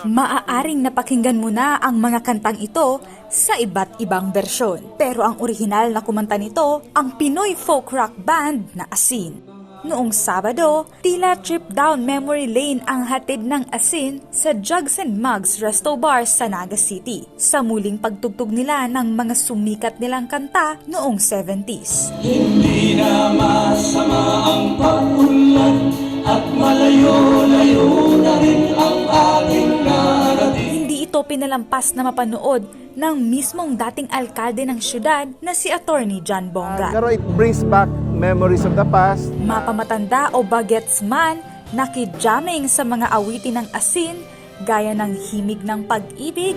Maaaring napakinggan mo na ang mga kantang ito sa iba't ibang bersyon. Pero ang orihinal na kumanta nito, ang Pinoy folk rock band na Asin. Noong Sabado, tila trip down memory lane ang hatid ng Asin sa Jugs and Mugs Resto Bar sa Naga City sa muling pagtugtog nila ng mga sumikat nilang kanta noong 70s. Hindi na masama ang pag-unlad at malayo-layo na rin ang ating narating. Hindi ito pinalampas na mapanood ng mismong dating alkalde ng syudad na si Attorney John Bonga. Pero it brings back memories of the past. Mapamatanda o bagets man, nakijaming sa mga awitin ng Asin, gaya ng Himig ng Pag-ibig,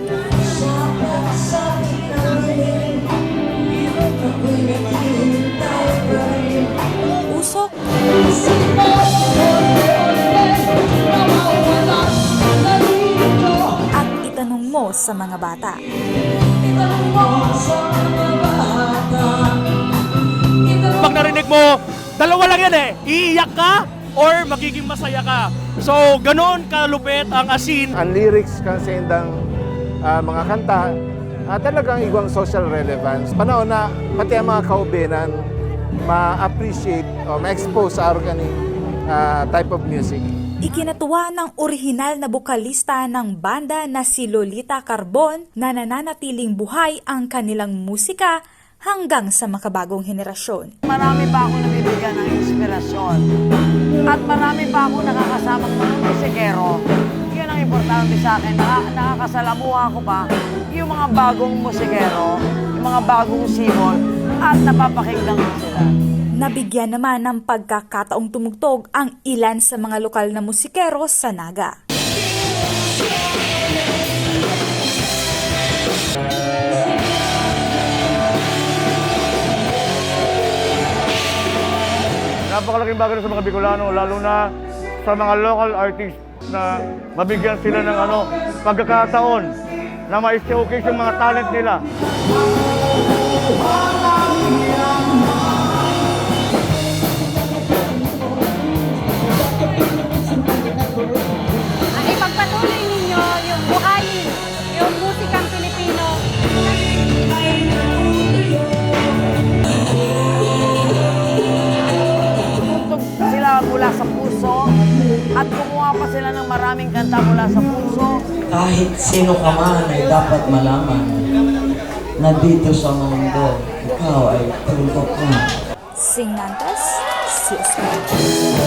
Usok, at Itanong Mo sa Mga Bata. Pag narinig mo, dalawa lang yan eh. Iiyak ka or magiging masaya ka. So, ganoon kalupit ang Asin. Ang lyrics kasi ng mga kanta, talagang igwang social relevance. Panahon na pati ang mga kaubenan ma-appreciate o ma-expose sa organic type of music. Ikinatuwa ng orihinal na bokalista ng banda na si Lolita Carbon na nananatiling buhay ang kanilang musika hanggang sa makabagong henerasyon. Marami pa ako nabibigyan ng inspirasyon at marami pa ako nakakasamang mga musikero. Yun ang importante sa akin, nakakasalamuha ko pa yung mga bagong musikero, yung mga bagong sibol at napapakinggan ko sila. Nabigyan naman ng pagkakataong tumugtog ang ilan sa mga lokal na musikero sa Naga. Napakalaking bagay sa mga Bicolano, lalo na sa mga local artists na mabigyan sila ng pagkakataon na ma-showcase yung mga talent nila. Ipagpatuloy ninyo yung buhayin, yung musikang Pilipino. Tumugtog sila mula sa puso at kumuha pa sila ng maraming kanta mula sa puso. Kahit sino ka man ay dapat malaman na dito sa mundo, ikaw ay tutok na. Sing Nantes, CSP.